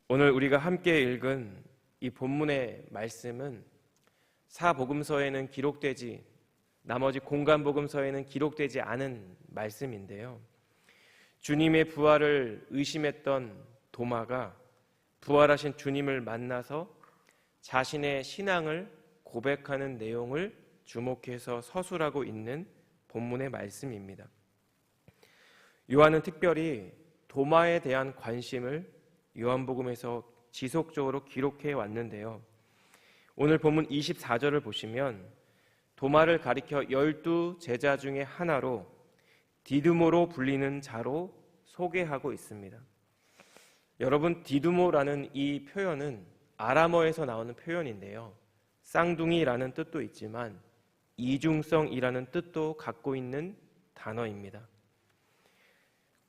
오늘 우리가 함께 읽은 이 본문의 말씀은 사복음서에는 기록되지, 나머지 공간복음서에는 기록되지 않은 말씀인데요. 주님의 부활을 의심했던 도마가 부활하신 주님을 만나서 자신의 신앙을 고백하는 내용을 주목해서 서술하고 있는 본문의 말씀입니다. 요한은 특별히 도마에 대한 관심을 요한복음에서 지속적으로 기록해 왔는데요. 오늘 본문 24절을 보시면 도마를 가리켜 12 제자 중에 하나로 디두모로 불리는 자로 소개하고 있습니다. 여러분, 디두모라는 이 표현은 아람어에서 나오는 표현인데요. 쌍둥이라는 뜻도 있지만 이중성이라는 뜻도 갖고 있는 단어입니다.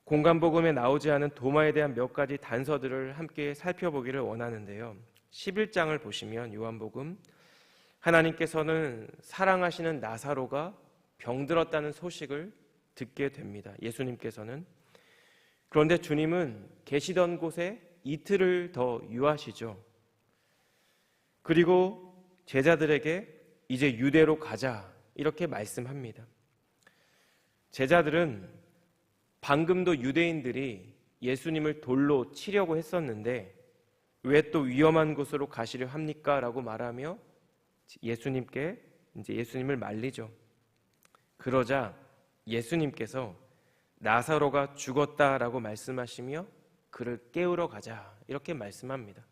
공간복음에 나오지 않은 도마에 대한 몇 가지 단서들을 함께 살펴보기를 원하는데요. 11장을 보시면 요한복음, 하나님께서는 사랑하시는 나사로가 병들었다는 소식을 듣게 됩니다. 예수님께서는. 그런데 주님은 계시던 곳에 이틀을 더 유하시죠. 그리고 제자들에게 이제 유대로 가자 이렇게 말씀합니다. 제자들은 방금도 유대인들이 예수님을 돌로 치려고 했었는데 왜 또 위험한 곳으로 가시려 합니까? 라고 말하며 예수님을 말리죠. 그러자 예수님께서 나사로가 죽었다라고 말씀하시며 그를 깨우러 가자 이렇게 말씀합니다.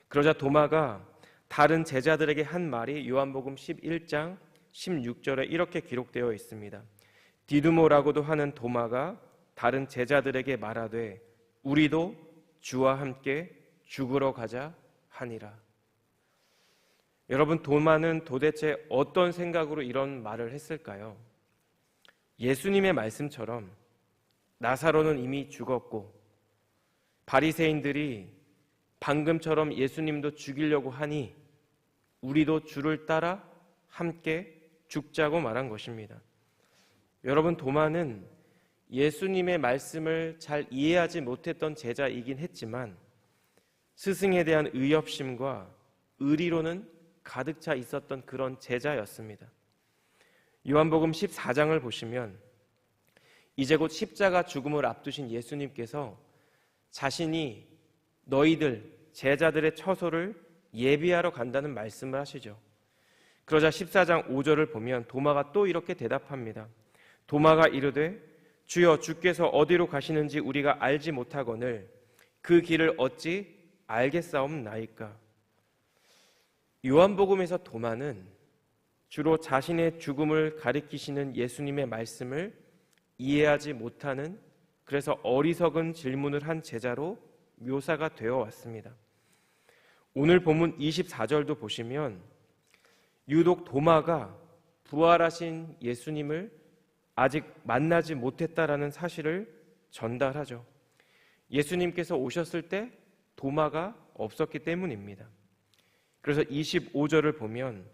그러자 도마가 다른 제자들에게 한 말이 요한복음 11장 16절에 이렇게 기록되어 있습니다. 디두모라고도 하는 도마가 다른 제자들에게 말하되 우리도 주와 함께 죽으러 가자 하니라. 여러분, 도마는 도대체 어떤 생각으로 이런 말을 했을까요? 예수님의 말씀처럼 나사로는 이미 죽었고 바리새인들이 방금처럼 예수님도 죽이려고 하니 우리도 주를 따라 함께 죽자고 말한 것입니다. 여러분, 도마는 예수님의 말씀을 잘 이해하지 못했던 제자이긴 했지만 스승에 대한 의협심과 의리로는 가득 차 있었던 그런 제자였습니다. 요한복음 14장을 보시면 이제 곧 십자가 죽음을 앞두신 예수님께서 자신이 너희들 제자들의 처소를 예비하러 간다는 말씀을 하시죠. 그러자 14장 5절을 보면 도마가 또 이렇게 대답합니다. 도마가 이르되 주여, 주께서 어디로 가시는지 우리가 알지 못하거늘 그 길을 어찌 알겠사옵나이까. 요한복음에서 도마는 주로 자신의 죽음을 가리키시는 예수님의 말씀을 이해하지 못하는, 그래서 어리석은 질문을 한 제자로 묘사가 되어 왔습니다. 오늘 본문 24절도 보시면 유독 도마가 부활하신 예수님을 아직 만나지 못했다라는 사실을 전달하죠. 예수님께서 오셨을 때 도마가 없었기 때문입니다. 그래서 25절을 보면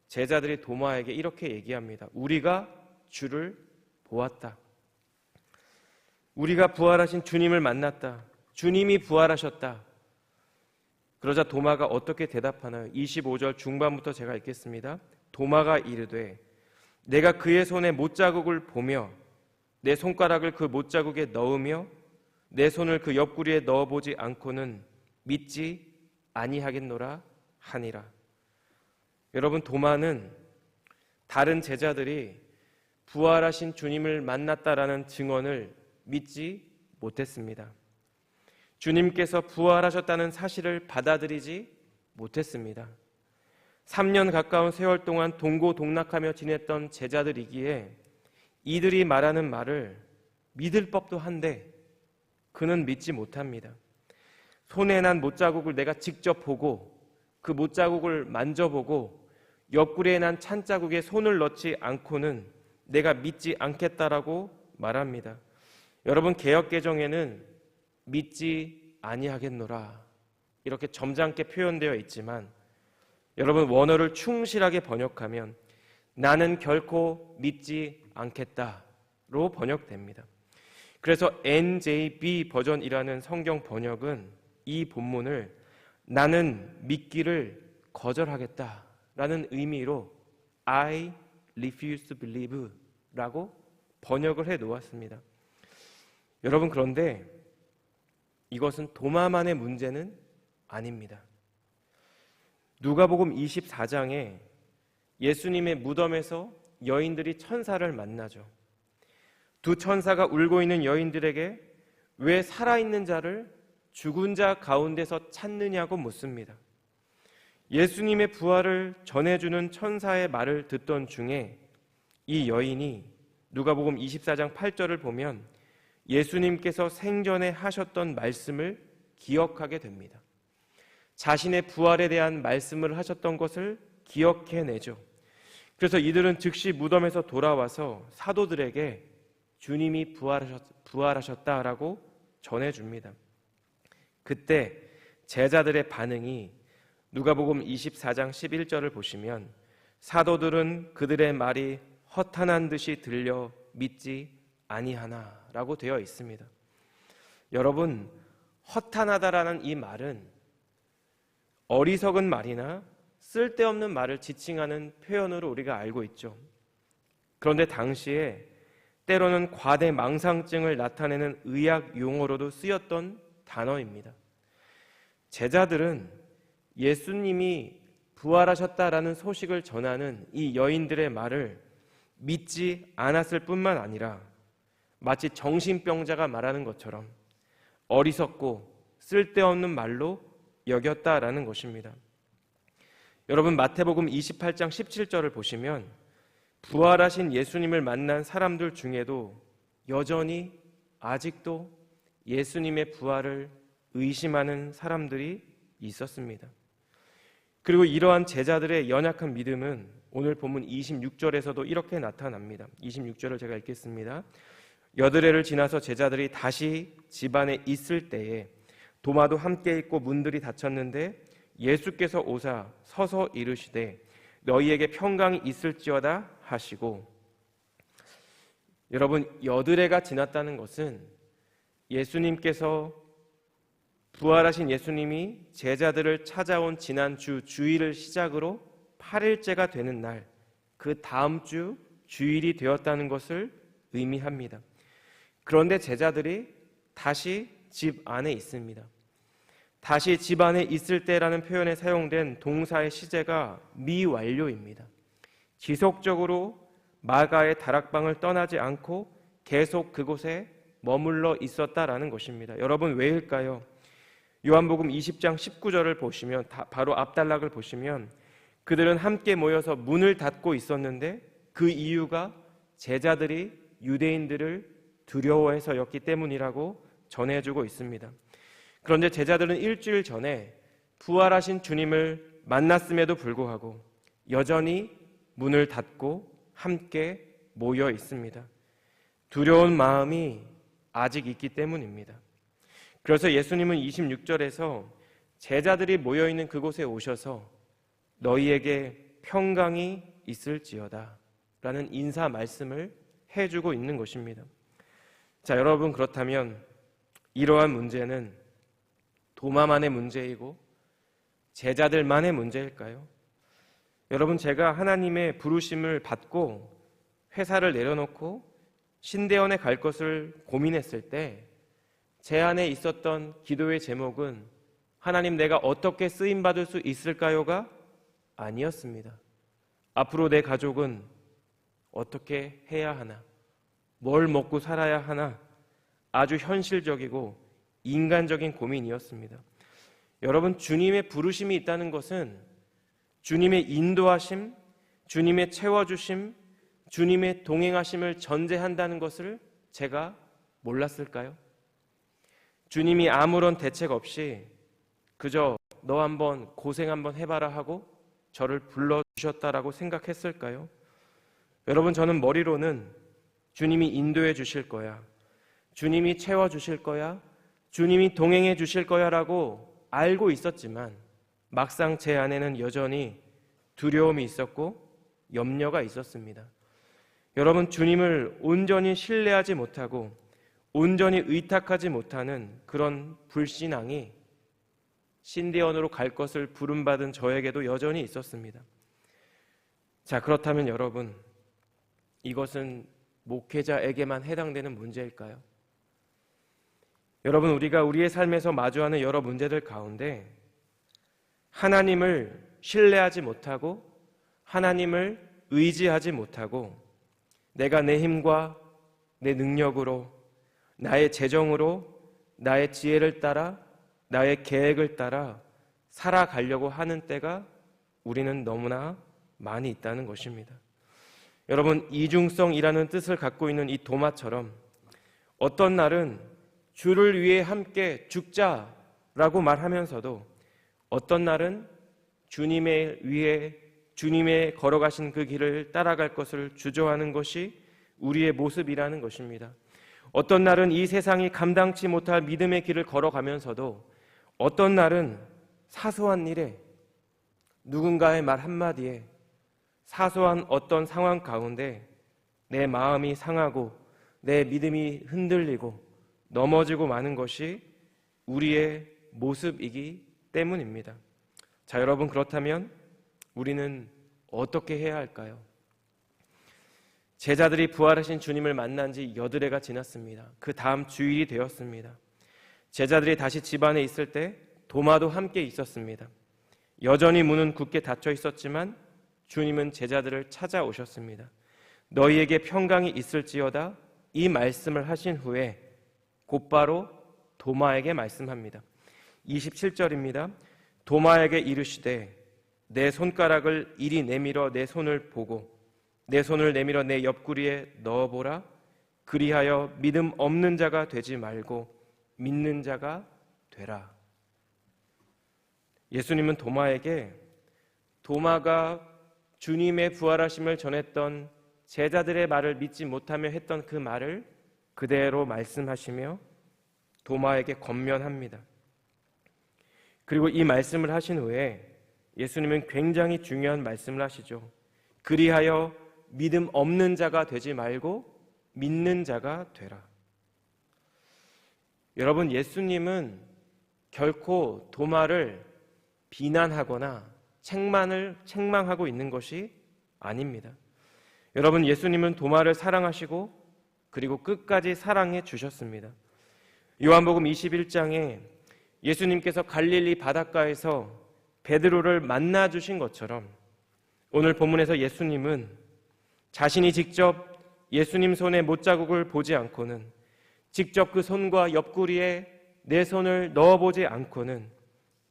제자들이 도마에게 이렇게 얘기합니다. 우리가 주를 보았다. 우리가 부활하신 주님을 만났다. 주님이 부활하셨다. 그러자 도마가 어떻게 대답하나요? 25절 중반부터 제가 읽겠습니다. 도마가 이르되 내가 그의 손에 못자국을 보며 내 손가락을 그 못자국에 넣으며 내 손을 그 옆구리에 넣어보지 않고는 믿지 아니하겠노라 하니라. 여러분, 도마는 다른 제자들이 부활하신 주님을 만났다라는 증언을 믿지 못했습니다. 주님께서 부활하셨다는 사실을 받아들이지 못했습니다. 3년 가까운 세월 동안 동고동락하며 지냈던 제자들이기에 이들이 말하는 말을 믿을 법도 한데 그는 믿지 못합니다. 손에 난 못자국을 내가 직접 보고 그 못자국을 만져보고 옆구리에 난 찬자국에 손을 넣지 않고는 내가 믿지 않겠다라고 말합니다. 여러분, 개역개정에는 믿지 아니하겠노라 이렇게 점잖게 표현되어 있지만 여러분, 원어를 충실하게 번역하면 나는 결코 믿지 않겠다로 번역됩니다. 그래서 NJB 버전이라는 성경 번역은 이 본문을 나는 믿기를 거절하겠다라는 의미로 I refuse to believe 라고 번역을 해 놓았습니다. 여러분, 그런데 이것은 도마만의 문제는 아닙니다. 누가복음 24장에 예수님의 무덤에서 여인들이 천사를 만나죠. 두 천사가 울고 있는 여인들에게 왜 살아있는 자를 죽은 자 가운데서 찾느냐고 묻습니다. 예수님의 부활을 전해주는 천사의 말을 듣던 중에 이 여인이 누가복음 24장 8절을 보면 예수님께서 생전에 하셨던 말씀을 기억하게 됩니다. 자신의 부활에 대한 말씀을 하셨던 것을 기억해내죠. 그래서 이들은 즉시 무덤에서 돌아와서 사도들에게 주님이 부활하셨다라고 전해줍니다. 그때 제자들의 반응이 누가복음 24장 11절을 보시면 사도들은 그들의 말이 허탄한 듯이 들려 믿지 아니하나라고 되어 있습니다. 여러분, 허탄하다라는 이 말은 어리석은 말이나 쓸데없는 말을 지칭하는 표현으로 우리가 알고 있죠. 그런데 당시에 때로는 과대망상증을 나타내는 의학 용어로도 쓰였던 단어입니다. 제자들은 예수님이 부활하셨다라는 소식을 전하는 이 여인들의 말을 믿지 않았을 뿐만 아니라 마치 정신병자가 말하는 것처럼 어리석고 쓸데없는 말로 여겼다라는 것입니다. 여러분, 마태복음 28장 17절을 보시면 부활하신 예수님을 만난 사람들 중에도 여전히 아직도 예수님의 부활을 의심하는 사람들이 있었습니다. 그리고 이러한 제자들의 연약한 믿음은 오늘 본문 26절에서도 이렇게 나타납니다. 26절을 제가 읽겠습니다. 여드레를 지나서 제자들이 다시 집안에 있을 때에 도마도 함께 있고 문들이 닫혔는데 예수께서 오사 서서 이르시되 너희에게 평강이 있을지어다 하시고, 여러분, 여드레가 지났다는 것은 예수님께서 부활하신 예수님이 제자들을 찾아온 지난 주 주일을 시작으로 8일째가 되는 날, 그 다음 주 주일이 되었다는 것을 의미합니다. 그런데 제자들이 다시 집 안에 있습니다. 다시 집 안에 있을 때라는 표현에 사용된 동사의 시제가 미완료입니다. 지속적으로 마가의 다락방을 떠나지 않고 계속 그곳에 머물러 있었다라는 것입니다. 여러분, 왜일까요? 요한복음 20장 19절을 보시면, 바로 앞단락을 보시면 그들은 함께 모여서 문을 닫고 있었는데 그 이유가 제자들이 유대인들을 두려워해서였기 때문이라고 전해주고 있습니다. 그런데 제자들은 일주일 전에 부활하신 주님을 만났음에도 불구하고 여전히 문을 닫고 함께 모여 있습니다. 두려운 마음이 아직 있기 때문입니다. 그래서 예수님은 26절에서 제자들이 모여있는 그곳에 오셔서 너희에게 평강이 있을지어다 라는 인사 말씀을 해주고 있는 것입니다. 자, 여러분, 그렇다면 이러한 문제는 도마만의 문제이고 제자들만의 문제일까요? 여러분, 제가 하나님의 부르심을 받고 회사를 내려놓고 신대원에 갈 것을 고민했을 때 제 안에 있었던 기도의 제목은 하나님, 내가 어떻게 쓰임받을 수 있을까요가 아니었습니다. 앞으로 내 가족은 어떻게 해야 하나? 뭘 먹고 살아야 하나? 아주 현실적이고 인간적인 고민이었습니다. 여러분, 주님의 부르심이 있다는 것은 주님의 인도하심, 주님의 채워주심, 주님의 동행하심을 전제한다는 것을 제가 몰랐을까요? 주님이 아무런 대책 없이 그저 너 한번 고생 한번 해봐라 하고 저를 불러주셨다라고 생각했을까요? 여러분, 저는 머리로는 주님이 인도해 주실 거야, 주님이 채워주실 거야, 주님이 동행해 주실 거야 라고 알고 있었지만 막상 제 안에는 여전히 두려움이 있었고 염려가 있었습니다. 여러분, 주님을 온전히 신뢰하지 못하고 온전히 의탁하지 못하는 그런 불신앙이 신대원으로 갈 것을 부름받은 저에게도 여전히 있었습니다. 자, 그렇다면 여러분, 이것은 목회자에게만 해당되는 문제일까요? 여러분, 우리가 우리의 삶에서 마주하는 여러 문제들 가운데 하나님을 신뢰하지 못하고 하나님을 의지하지 못하고 내가 내 힘과 내 능력으로, 나의 재정으로, 나의 지혜를 따라, 나의 계획을 따라 살아가려고 하는 때가 우리는 너무나 많이 있다는 것입니다. 여러분, 이중성이라는 뜻을 갖고 있는 이 도마처럼 어떤 날은 주를 위해 함께 죽자라고 말하면서도 어떤 날은 주님의 위해 주님의 걸어가신 그 길을 따라갈 것을 주저하는 것이 우리의 모습이라는 것입니다. 어떤 날은 이 세상이 감당치 못할 믿음의 길을 걸어가면서도 어떤 날은 사소한 일에 누군가의 말 한마디에 사소한 어떤 상황 가운데 내 마음이 상하고 내 믿음이 흔들리고 넘어지고 마는 것이 우리의 모습이기 때문입니다. 자, 여러분, 그렇다면 우리는 어떻게 해야 할까요? 제자들이 부활하신 주님을 만난 지 8회가 지났습니다. 그 다음 주일이 되었습니다. 제자들이 다시 집안에 있을 때 도마도 함께 있었습니다. 여전히 문은 굳게 닫혀 있었지만 주님은 제자들을 찾아오셨습니다. 너희에게 평강이 있을지어다, 이 말씀을 하신 후에 곧바로 도마에게 말씀합니다. 27절입니다. 도마에게 이르시되 내 손가락을 이리 내밀어 내 손을 보고 내 손을 내밀어 내 옆구리에 넣어보라. 그리하여 믿음 없는 자가 되지 말고 믿는 자가 되라. 예수님은 도마에게 도마가 주님의 부활하심을 전했던 제자들의 말을 믿지 못하며 했던 그 말을 그대로 말씀하시며 도마에게 권면합니다. 그리고 이 말씀을 하신 후에 예수님은 굉장히 중요한 말씀을 하시죠. 그리하여 믿음 없는 자가 되지 말고 믿는 자가 되라. 여러분, 예수님은 결코 도마를 비난하거나 책망하고 있는 것이 아닙니다. 여러분, 예수님은 도마를 사랑하시고 그리고 끝까지 사랑해 주셨습니다. 요한복음 21장에 예수님께서 갈릴리 바닷가에서 베드로를 만나 주신 것처럼 오늘 본문에서 예수님은 자신이 직접 예수님 손에 못자국을 보지 않고는, 직접 그 손과 옆구리에 내 손을 넣어보지 않고는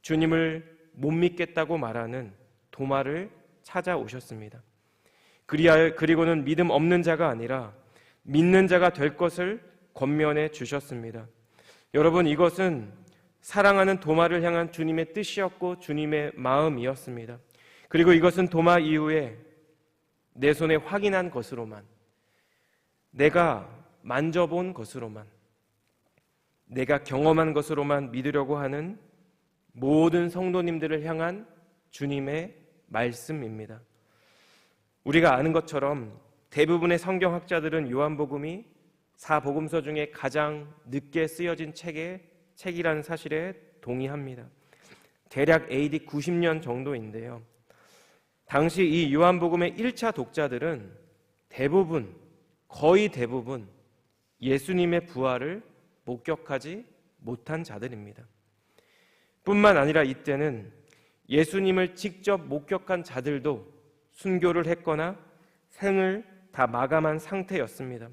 주님을 못 믿겠다고 말하는 도마를 찾아오셨습니다. 그리고는 믿음 없는 자가 아니라 믿는 자가 될 것을 권면해 주셨습니다. 여러분, 이것은 사랑하는 도마를 향한 주님의 뜻이었고 주님의 마음이었습니다. 그리고 이것은 도마 이후에 내 손에 확인한 것으로만, 내가 만져본 것으로만, 내가 경험한 것으로만 믿으려고 하는 모든 성도님들을 향한 주님의 말씀입니다. 우리가 아는 것처럼 대부분의 성경학자들은 요한복음이 4복음서 중에 가장 늦게 쓰여진 책이라는 사실에 동의합니다. 대략 AD 90년 정도인데요. 당시 이 요한복음의 1차 독자들은 거의 대부분 예수님의 부활을 목격하지 못한 자들입니다. 뿐만 아니라 이때는 예수님을 직접 목격한 자들도 순교를 했거나 생을 다 마감한 상태였습니다.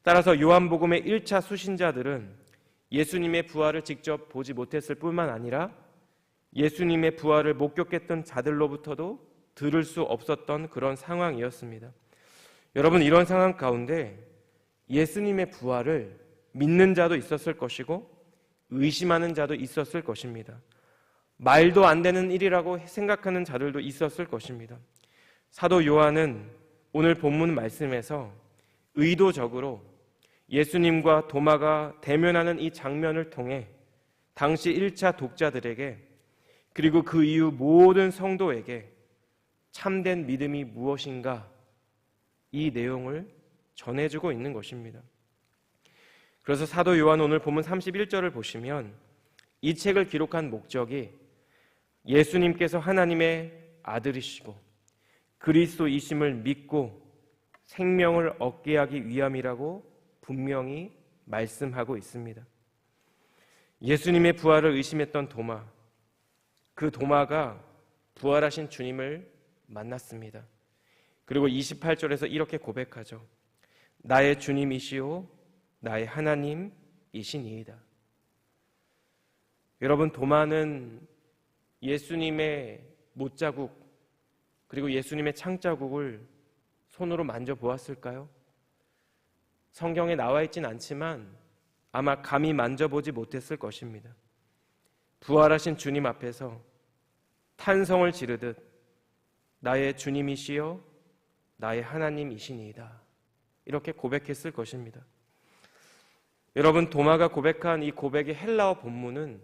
따라서 요한복음의 1차 수신자들은 예수님의 부활을 직접 보지 못했을 뿐만 아니라 예수님의 부활을 목격했던 자들로부터도 들을 수 없었던 그런 상황이었습니다. 여러분, 이런 상황 가운데 예수님의 부활을 믿는 자도 있었을 것이고 의심하는 자도 있었을 것입니다. 말도 안 되는 일이라고 생각하는 자들도 있었을 것입니다. 사도 요한은 오늘 본문 말씀에서 의도적으로 예수님과 도마가 대면하는 이 장면을 통해 당시 1차 독자들에게, 그리고 그 이후 모든 성도에게 참된 믿음이 무엇인가, 이 내용을 전해주고 있는 것입니다. 그래서 사도 요한 오늘 본문 31절을 보시면 이 책을 기록한 목적이 예수님께서 하나님의 아들이시고 그리스도이심을 믿고 생명을 얻게 하기 위함이라고 분명히 말씀하고 있습니다. 예수님의 부활을 의심했던 도마, 그 도마가 부활하신 주님을 만났습니다. 그리고 28절에서 이렇게 고백하죠. 나의 주님이시오 나의 하나님이시니이다. 여러분, 도마는 예수님의 못자국 그리고 예수님의 창자국을 손으로 만져보았을까요? 성경에 나와 있진 않지만 아마 감히 만져보지 못했을 것입니다. 부활하신 주님 앞에서 탄성을 지르듯 나의 주님이시여 나의 하나님이시니이다, 이렇게 고백했을 것입니다. 여러분, 도마가 고백한 이 고백의 헬라어 본문은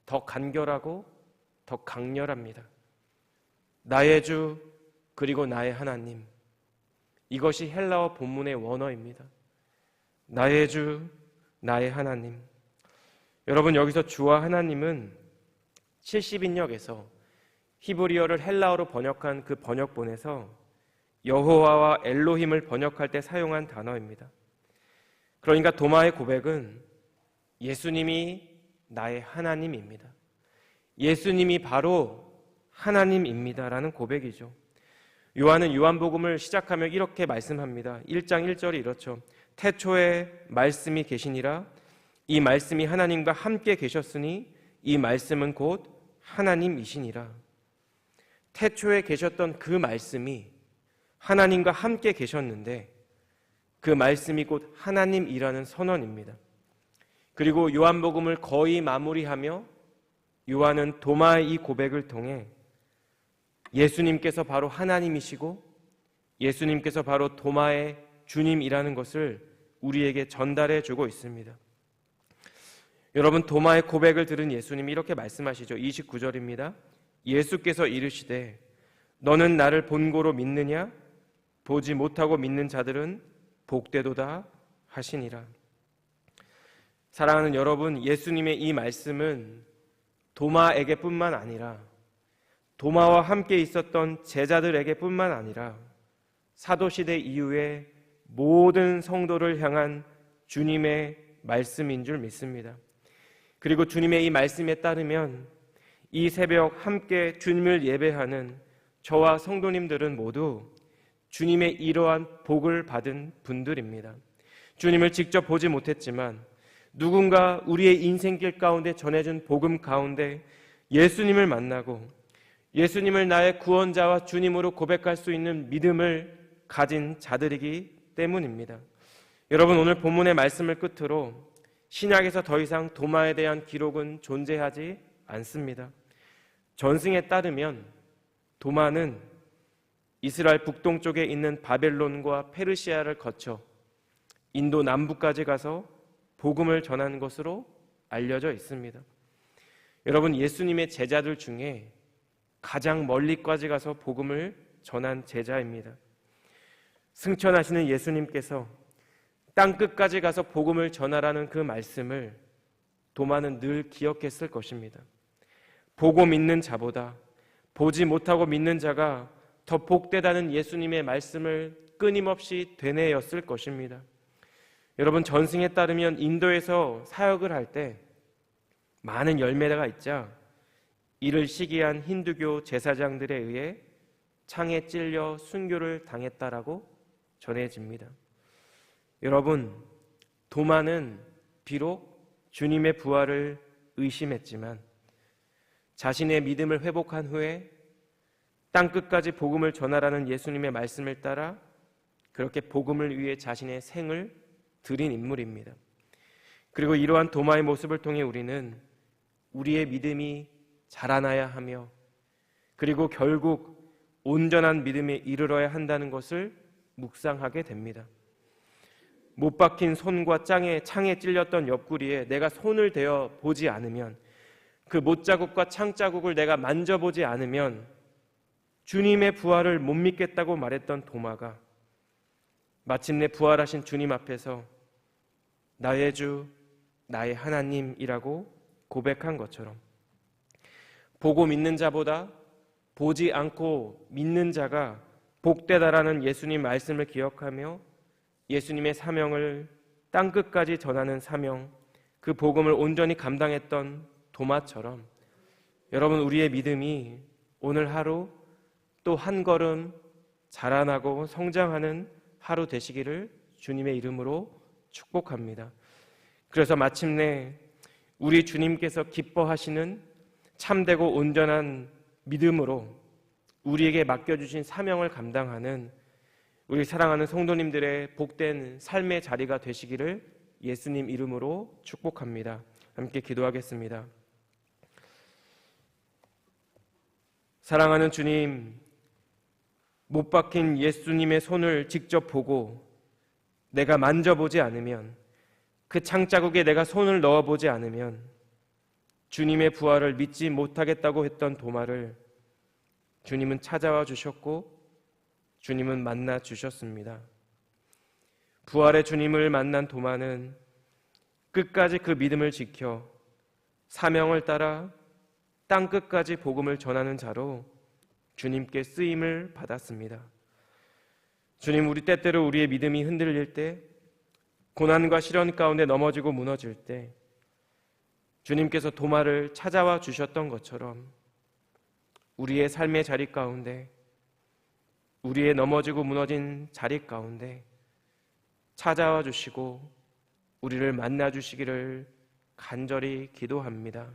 더 간결하고 더 강렬합니다. 나의 주 그리고 나의 하나님, 이것이 헬라어 본문의 원어입니다. 나의 주 나의 하나님. 여러분, 여기서 주와 하나님은 70인역에서 히브리어를 헬라어로 번역한 그 번역본에서 여호와와 엘로힘을 번역할 때 사용한 단어입니다. 그러니까 도마의 고백은 예수님이 나의 하나님입니다, 예수님이 바로 하나님입니다라는 고백이죠. 요한은 요한복음을 시작하며 이렇게 말씀합니다. 1장 1절이 이렇죠. 태초에 말씀이 계시니라. 이 말씀이 하나님과 함께 계셨으니 이 말씀은 곧 하나님이시니라. 태초에 계셨던 그 말씀이 하나님과 함께 계셨는데 그 말씀이 곧 하나님이라는 선언입니다. 그리고 요한복음을 거의 마무리하며 요한은 도마의 이 고백을 통해 예수님께서 바로 하나님이시고 예수님께서 바로 도마의 주님이라는 것을 우리에게 전달해 주고 있습니다. 여러분, 도마의 고백을 들은 예수님이 이렇게 말씀하시죠. 29절입니다. 예수께서 이르시되 너는 나를 본고로 믿느냐? 보지 못하고 믿는 자들은 복되도다 하시니라. 사랑하는 여러분, 예수님의 이 말씀은 도마에게 뿐만 아니라 도마와 함께 있었던 제자들에게 뿐만 아니라 사도시대 이후에 모든 성도를 향한 주님의 말씀인 줄 믿습니다. 그리고 주님의 이 말씀에 따르면 이 새벽 함께 주님을 예배하는 저와 성도님들은 모두 주님의 이러한 복을 받은 분들입니다. 주님을 직접 보지 못했지만 누군가 우리의 인생길 가운데 전해준 복음 가운데 예수님을 만나고 예수님을 나의 구원자와 주님으로 고백할 수 있는 믿음을 가진 자들이기 때문입니다. 여러분, 오늘 본문의 말씀을 끝으로 신약에서 더 이상 도마에 대한 기록은 존재하지 않습니다. 전승에 따르면 도마는 이스라엘 북동쪽에 있는 바벨론과 페르시아를 거쳐 인도 남부까지 가서 복음을 전한 것으로 알려져 있습니다. 여러분, 예수님의 제자들 중에 가장 멀리까지 가서 복음을 전한 제자입니다. 승천하시는 예수님께서 땅끝까지 가서 복음을 전하라는 그 말씀을 도마는 늘 기억했을 것입니다. 보고 믿는 자보다 보지 못하고 믿는 자가 더 복되다는 예수님의 말씀을 끊임없이 되뇌었을 것입니다. 여러분, 전승에 따르면 인도에서 사역을 할 때 많은 열매가 있자 이를 시기한 힌두교 제사장들에 의해 창에 찔려 순교를 당했다라고 전해집니다. 여러분, 도마는 비록 주님의 부활을 의심했지만 자신의 믿음을 회복한 후에 땅끝까지 복음을 전하라는 예수님의 말씀을 따라 그렇게 복음을 위해 자신의 생을 드린 인물입니다. 그리고 이러한 도마의 모습을 통해 우리는 우리의 믿음이 자라나야 하며 그리고 결국 온전한 믿음에 이르러야 한다는 것을 묵상하게 됩니다. 못 박힌 손과 창에 찔렸던 옆구리에 내가 손을 대어 보지 않으면, 그 못자국과 창자국을 내가 만져보지 않으면 주님의 부활을 못 믿겠다고 말했던 도마가 마침내 부활하신 주님 앞에서 나의 주, 나의 하나님이라고 고백한 것처럼 보고 믿는 자보다 보지 않고 믿는 자가 복되다라는 예수님 말씀을 기억하며 예수님의 사명을 땅끝까지 전하는 사명, 그 복음을 온전히 감당했던 도마처럼 여러분, 우리의 믿음이 오늘 하루 또 한 걸음 자라나고 성장하는 하루 되시기를 주님의 이름으로 축복합니다. 그래서 마침내 우리 주님께서 기뻐하시는 참되고 온전한 믿음으로 우리에게 맡겨주신 사명을 감당하는 우리 사랑하는 성도님들의 복된 삶의 자리가 되시기를 예수님 이름으로 축복합니다. 함께 기도하겠습니다. 사랑하는 주님, 못 박힌 예수님의 손을 직접 보고 내가 만져보지 않으면, 그 창자국에 내가 손을 넣어보지 않으면 주님의 부활을 믿지 못하겠다고 했던 도마를 주님은 찾아와 주셨고 주님은 만나 주셨습니다. 부활의 주님을 만난 도마는 끝까지 그 믿음을 지켜 사명을 따라 땅끝까지 복음을 전하는 자로 주님께 쓰임을 받았습니다. 주님, 우리 때때로 우리의 믿음이 흔들릴 때, 고난과 시련 가운데 넘어지고 무너질 때 주님께서 도마를 찾아와 주셨던 것처럼 우리의 삶의 자리 가운데, 우리의 넘어지고 무너진 자리 가운데 찾아와 주시고 우리를 만나 주시기를 간절히 기도합니다.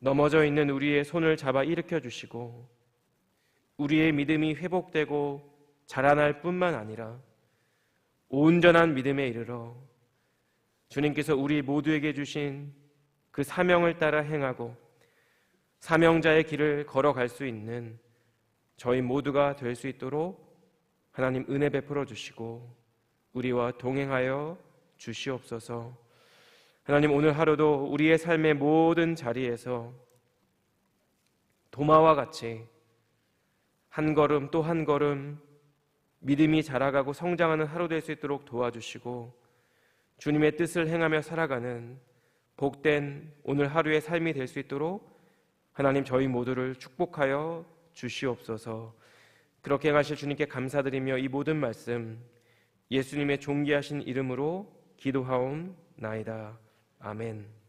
넘어져 있는 우리의 손을 잡아 일으켜 주시고 우리의 믿음이 회복되고 자라날 뿐만 아니라 온전한 믿음에 이르러 주님께서 우리 모두에게 주신 그 사명을 따라 행하고 사명자의 길을 걸어갈 수 있는 저희 모두가 될 수 있도록 하나님 은혜 베풀어 주시고 우리와 동행하여 주시옵소서. 하나님, 오늘 하루도 우리의 삶의 모든 자리에서 도마와 같이 한 걸음 또 한 걸음 믿음이 자라가고 성장하는 하루 될 수 있도록 도와주시고 주님의 뜻을 행하며 살아가는 복된 오늘 하루의 삶이 될 수 있도록 하나님 저희 모두를 축복하여 주시옵소서. 그렇게 행하실 주님께 감사드리며 이 모든 말씀 예수님의 존귀하신 이름으로 기도하옵나이다. 아멘.